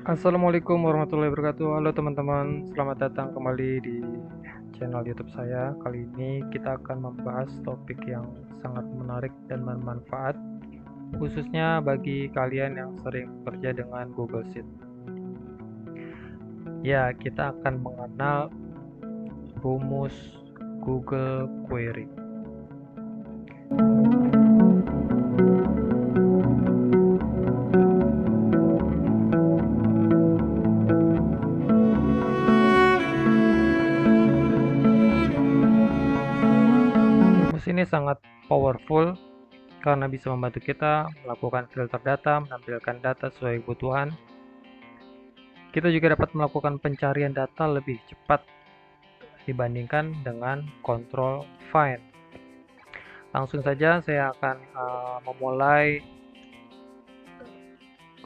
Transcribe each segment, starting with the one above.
Assalamualaikum warahmatullahi wabarakatuh. Halo teman-teman, selamat datang kembali di channel YouTube saya. Kali ini kita akan membahas topik yang sangat menarik dan bermanfaat, khususnya bagi kalian yang sering bekerja dengan Google Sheet. Ya, kita akan mengenal rumus Google Query. Rumus ini sangat powerful karena bisa membantu kita melakukan filter data, menampilkan data sesuai kebutuhan. Kita juga dapat melakukan pencarian data lebih cepat dibandingkan dengan control find. Langsung saja saya akan memulai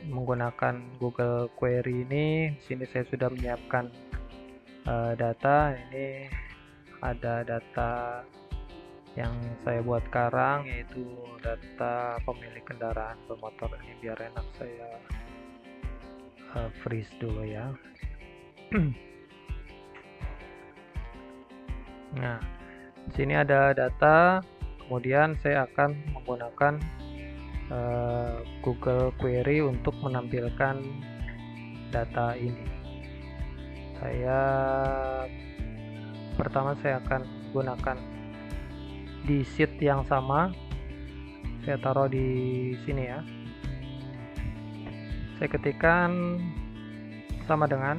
menggunakan Google Query ini. Di sini saya sudah menyiapkan data. Ini ada data yang saya buat sekarang, yaitu data pemilik kendaraan bermotor. Ini biar enak saya freeze dulu ya. Nah, di sini ada data. Kemudian saya akan menggunakan Google Query untuk menampilkan data ini. Pertama saya akan gunakan di sheet yang sama. Saya taruh di sini ya. Saya ketikkan sama dengan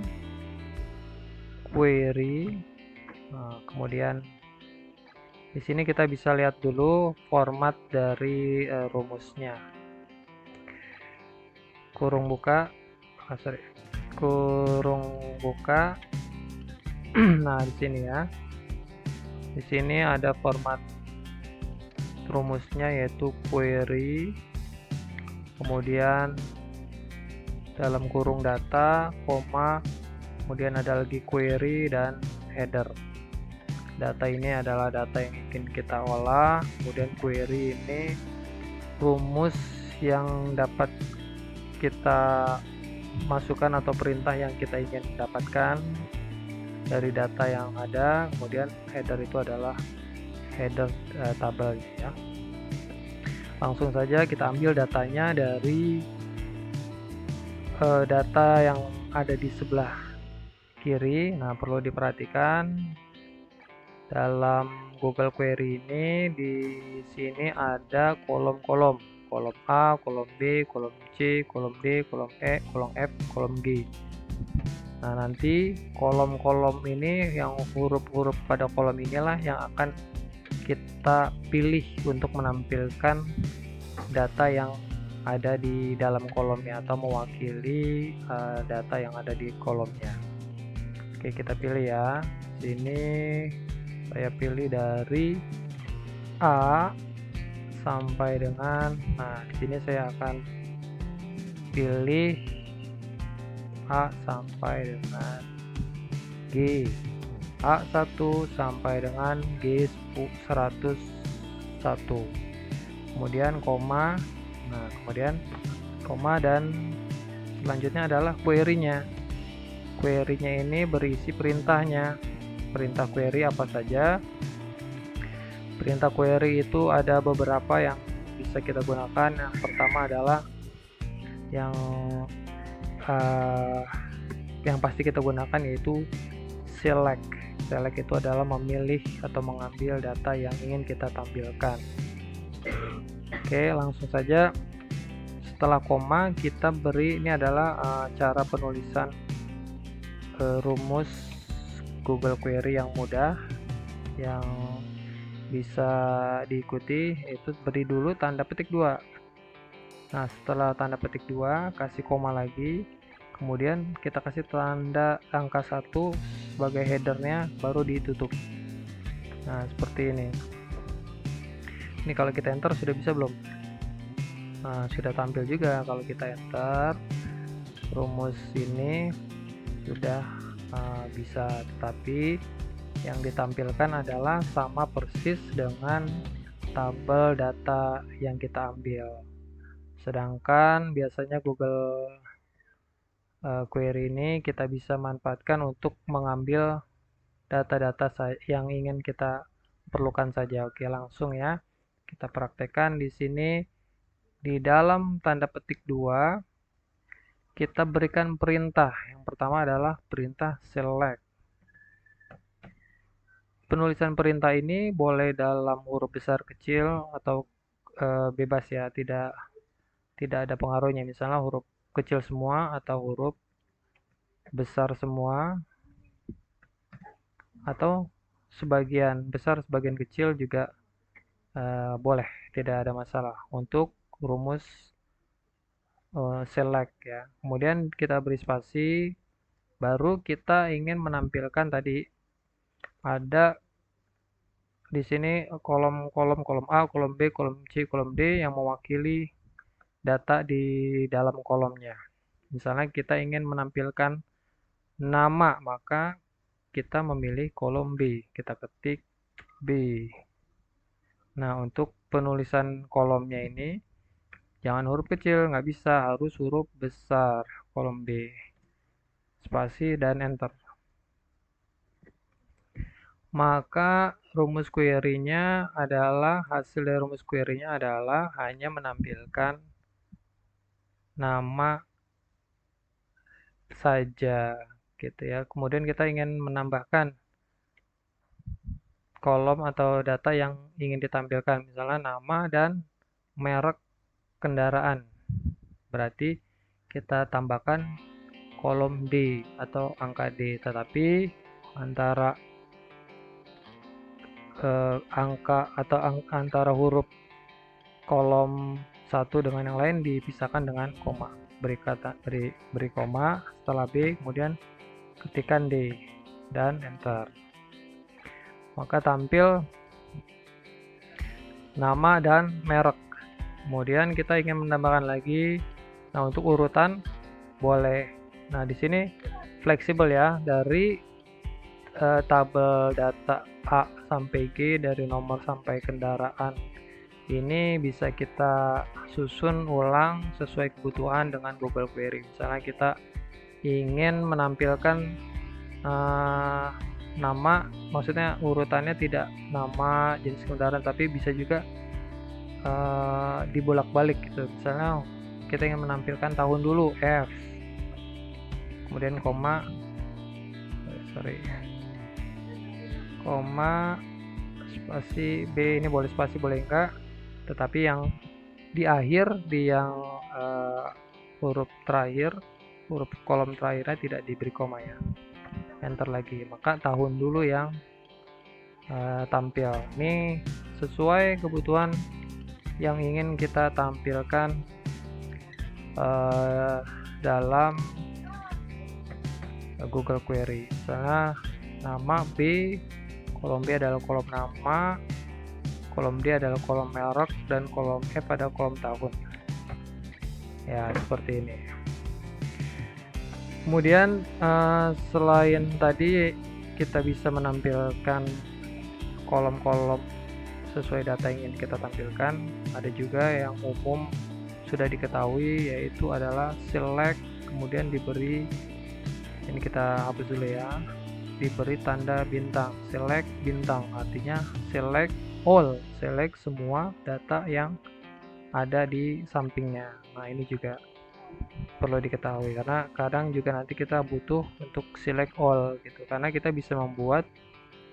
query. Nah, kemudian di sini kita bisa lihat dulu format dari rumusnya. Kurung buka. Nah, di sini ya. Di sini ada format rumusnya, yaitu query, kemudian dalam kurung data, koma, kemudian ada lagi query dan header. Data ini adalah data yang ingin kita olah, kemudian query ini rumus yang dapat kita masukkan atau perintah yang kita ingin dapatkan dari data yang ada. Kemudian header itu adalah header tabelnya ya. Langsung saja kita ambil datanya dari data yang ada di sebelah kiri. Nah, perlu diperhatikan dalam Google Query ini, di sini ada kolom-kolom A, kolom B, kolom C, kolom D, kolom E, kolom F, kolom G. Nah, nanti kolom-kolom ini, yang huruf-huruf pada kolom inilah yang akan kita pilih untuk menampilkan data yang ada di dalam kolomnya atau mewakili data yang ada di kolomnya. Oke, kita pilih ya. Sini saya pilih dari A sampai dengan, nah di sini saya akan pilih A sampai dengan G, A1 sampai dengan G101, kemudian koma. Nah, kemudian koma, dan selanjutnya adalah query-nya. Query-nya ini berisi perintahnya. Perintah query apa saja? Perintah query itu ada beberapa yang bisa kita gunakan. Yang pertama adalah yang pasti kita gunakan, yaitu select. Select itu adalah memilih atau mengambil data yang ingin kita tampilkan. Oke, langsung saja. Setelah koma kita beri, ini adalah cara penulisan rumus Google Query yang mudah, yang bisa diikuti, yaitu beri dulu tanda petik 2. Nah, setelah tanda petik 2 kasih koma lagi, kemudian kita kasih tanda angka 1 sebagai headernya, baru ditutup. Nah, seperti ini. Ini kalau kita enter sudah bisa belum? Nah, sudah tampil juga kalau kita enter. Rumus ini sudah bisa, tetapi yang ditampilkan adalah sama persis dengan tabel data yang kita ambil. Sedangkan biasanya Google query ini kita bisa manfaatkan untuk mengambil data-data yang ingin kita perlukan saja. Oke, langsung ya. Kita praktekkan di sini. Di dalam tanda petik 2, kita berikan perintah. Yang pertama adalah perintah select. Penulisan perintah ini boleh dalam huruf besar kecil atau bebas ya, tidak ada pengaruhnya. Misalnya huruf kecil semua atau huruf besar semua, atau sebagian besar sebagian kecil juga boleh, tidak ada masalah untuk rumus select ya. Kemudian kita beri spasi, baru kita ingin menampilkan tadi ada di sini kolom A, kolom B, kolom C, kolom D yang mewakili data di dalam kolomnya. Misalnya kita ingin menampilkan nama, maka kita memilih kolom B. Kita ketik B. Nah, untuk penulisan kolomnya ini jangan huruf kecil, nggak bisa, harus huruf besar, kolom B. Spasi dan enter. Maka rumus query-nya adalah, hasil dari rumus query-nya adalah hanya menampilkan nama saja gitu ya. Kemudian kita ingin menambahkan kolom atau data yang ingin ditampilkan, misalnya nama dan merek kendaraan. Berarti kita tambahkan kolom D atau angka D, tetapi antara angka atau antara huruf kolom satu dengan yang lain dipisahkan dengan koma. Beri koma setelah B, kemudian ketikkan D dan enter. Maka tampil nama dan merek. Kemudian kita ingin menambahkan lagi. Nah, untuk urutan boleh. Nah, di sini fleksibel ya, dari tabel data A sampai G, dari nomor sampai kendaraan. Ini bisa kita susun ulang sesuai kebutuhan dengan Google Query. Misalnya kita ingin menampilkan nama, maksudnya urutannya tidak nama jenis kendaraan, tapi bisa juga dibolak-balik gitu. Misalnya kita ingin menampilkan tahun dulu, F, kemudian koma, koma, spasi B, ini boleh spasi boleh enggak, tetapi yang di akhir, di yang huruf terakhir, huruf kolom terakhirnya tidak diberi koma ya. Enter lagi, maka tahun dulu yang tampil. Ini sesuai kebutuhan yang ingin kita tampilkan dalam Google Query. Misalnya nama B, kolom B adalah kolom nama, kolom D adalah kolom merek, dan kolom F pada kolom tahun. Ya, seperti ini. Kemudian selain tadi kita bisa menampilkan kolom-kolom sesuai data yang ingin kita tampilkan, ada juga yang umum sudah diketahui, yaitu adalah select, kemudian diberi, ini kita hapus dulu ya, diberi tanda bintang, select bintang, artinya select all, select semua data yang ada di sampingnya. Nah, ini juga perlu diketahui, karena kadang juga nanti kita butuh untuk select all gitu, karena kita bisa membuat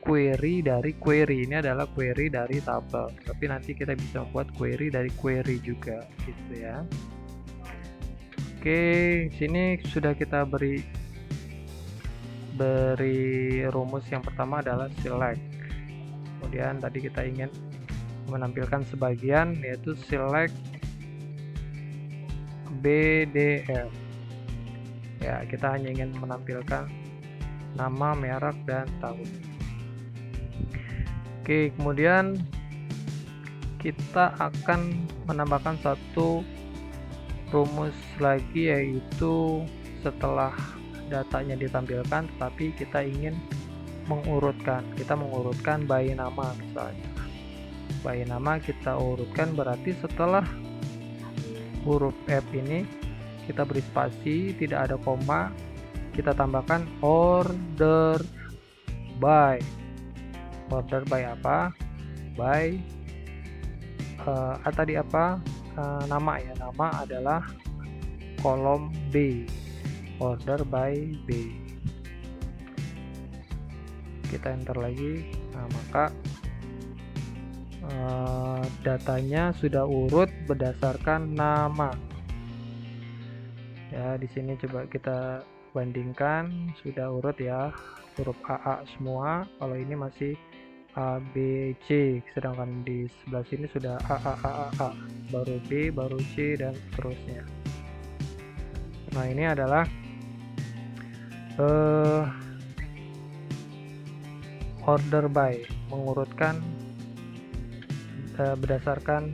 query dari query. Ini adalah query dari tabel, tapi nanti kita bisa membuat query dari query juga gitu ya. Oke, sini sudah kita beri rumus. Yang pertama adalah select. Kemudian tadi kita ingin menampilkan sebagian, yaitu select BDF. Ya, kita hanya ingin menampilkan nama, merek, dan tahun. Oke, kemudian kita akan menambahkan satu rumus lagi, yaitu setelah datanya ditampilkan tetapi kita ingin mengurutkan. Kita mengurutkan by nama misalnya. By nama kita urutkan, berarti setelah huruf F ini kita beri spasi, tidak ada koma, kita tambahkan order by. Order by apa? By tadi apa? Nama ya. Nama adalah kolom B. Order by B. Kita enter lagi. Nah, maka datanya sudah urut berdasarkan nama. Ya, di sini coba kita bandingkan, sudah urut ya, huruf AA semua. Kalau ini masih A, B, C, sedangkan di sebelah sini sudah A, baru B, baru C, dan seterusnya. Nah, ini adalah order by, mengurutkan berdasarkan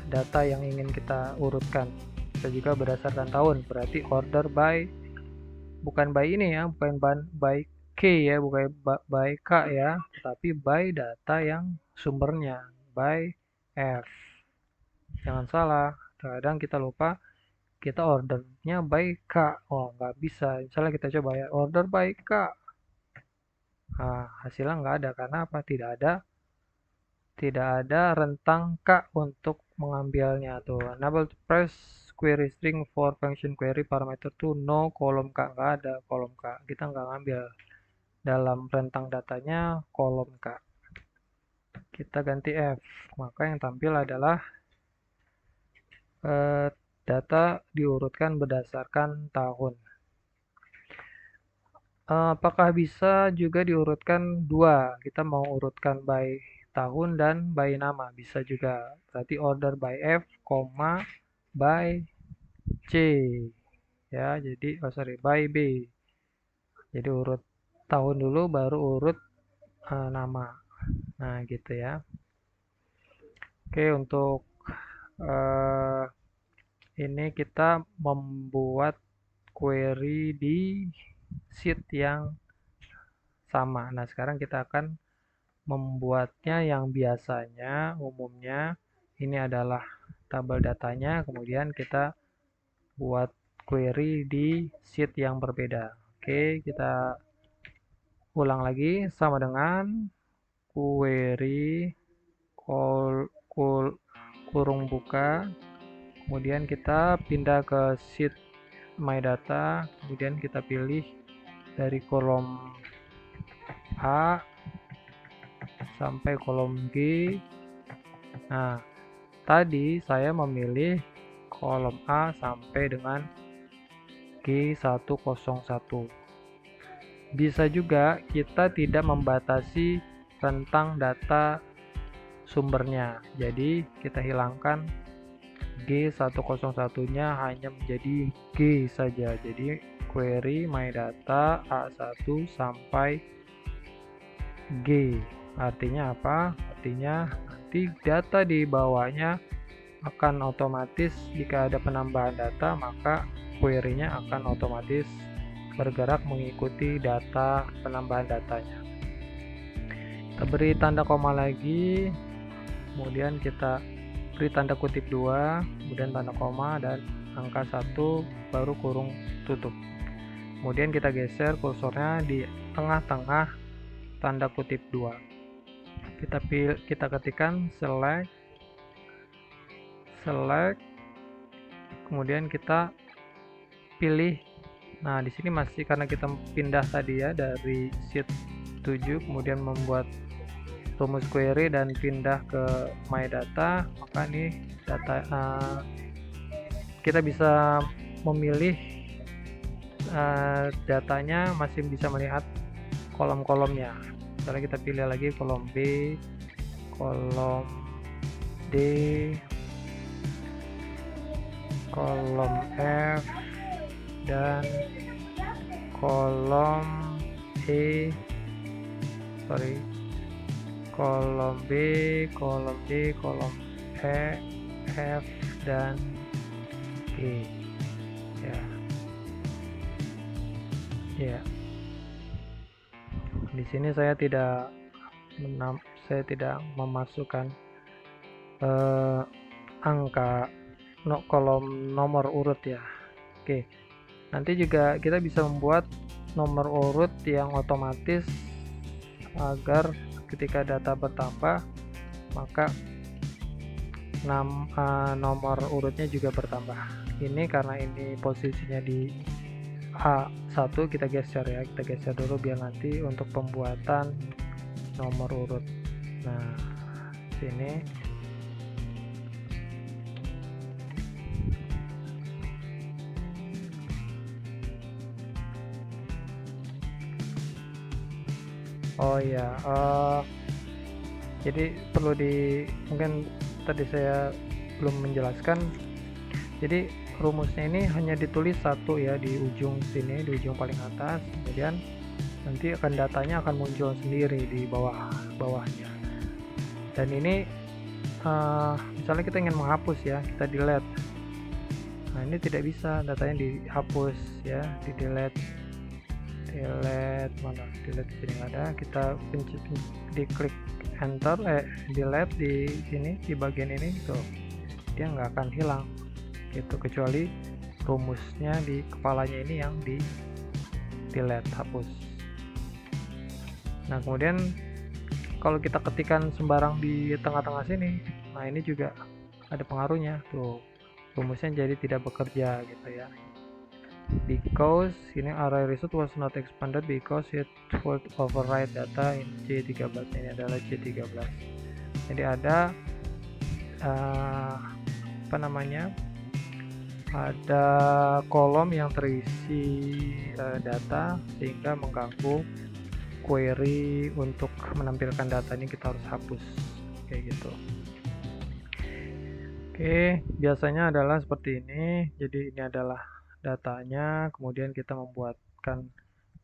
data yang ingin kita urutkan. Bisa juga berdasarkan tahun, berarti order by, bukan by ini ya, bukan by K ya, bukan by K ya, tapi by data yang sumbernya, by F. Jangan salah, kadang kita lupa kita ordernya by K. Oh, nggak bisa. Misalnya kita coba ya, order by K. Nah, hasilnya nggak ada, karena apa? Tidak ada rentang K untuk mengambilnya tuh. Enable to press query string for function query parameter to no kolom K, nggak ada kolom K. Kita nggak ngambil dalam rentang datanya kolom K. Kita ganti F, maka yang tampil adalah data diurutkan berdasarkan tahun. Apakah bisa juga diurutkan dua? Kita mau urutkan by tahun dan by nama, bisa juga. Berarti order by F, by C. Ya, jadi by B. Jadi urut tahun dulu baru urut nama. Nah, gitu ya. Oke, untuk ini kita membuat query di sheet yang sama. Nah, sekarang kita akan membuatnya yang biasanya umumnya ini adalah tabel datanya, kemudian kita buat query di sheet yang berbeda. Oke, kita ulang lagi, sama dengan query kurung buka, kemudian kita pindah ke sheet my data, kemudian kita pilih dari kolom A sampai kolom G. Nah, tadi saya memilih kolom A sampai dengan G101. Bisa juga kita tidak membatasi rentang data sumbernya. Jadi kita hilangkan G101-nya hanya menjadi G saja. Jadi query my data A1 sampai G. Artinya apa? Artinya nanti data di bawahnya akan otomatis, jika ada penambahan data maka query-nya akan otomatis bergerak mengikuti data penambahan datanya. Kita beri tanda koma lagi, kemudian kita beri tanda kutip 2, kemudian tanda koma dan angka 1, baru kurung tutup. Kemudian kita geser kursornya di tengah-tengah tanda kutip 2. Kita ketikkan select, kemudian kita pilih. Nah, di sini masih karena kita pindah tadi ya dari sheet 7 kemudian membuat rumus query dan pindah ke my data, maka ini data kita bisa memilih datanya, masih bisa melihat kolom-kolomnya. Misalnya kita pilih lagi kolom B, kolom D, kolom F, dan kolom kolom B, kolom D, kolom E, F, dan G. Ya. Di sini saya tidak memasukkan angka kolom nomor urut ya. Oke, nanti juga kita bisa membuat nomor urut yang otomatis agar ketika data bertambah maka nomor urutnya juga bertambah. Ini karena ini posisinya di A1, kita geser ya, kita geser dulu biar nanti untuk pembuatan nomor urut. Nah, sini oh ya, jadi perlu mungkin tadi saya belum menjelaskan. Jadi rumusnya ini hanya ditulis satu ya di ujung sini, di ujung paling atas, kemudian nanti datanya akan muncul sendiri di bawahnya. Dan ini misalnya kita ingin menghapus ya, kita delete. Nah, ini tidak bisa datanya dihapus ya, di delete mana, delete sini ada, kita diklik enter, delete di sini, di bagian ini tuh, dia nggak akan hilang gitu, kecuali rumusnya di kepalanya ini yang di delete, hapus. Nah, kemudian kalau kita ketikkan sembarang di tengah-tengah sini, nah ini juga ada pengaruhnya tuh, rumusnya jadi tidak bekerja gitu ya. Because ini array result was not expanded because it would overwrite data in C13. Ini adalah C13. Jadi ada ada kolom yang terisi data sehingga mengganggu query untuk menampilkan data. Ini kita harus hapus kayak gitu. Oke, biasanya adalah seperti ini. Jadi ini adalah datanya, kemudian kita membuatkan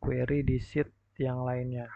query di sheet yang lainnya.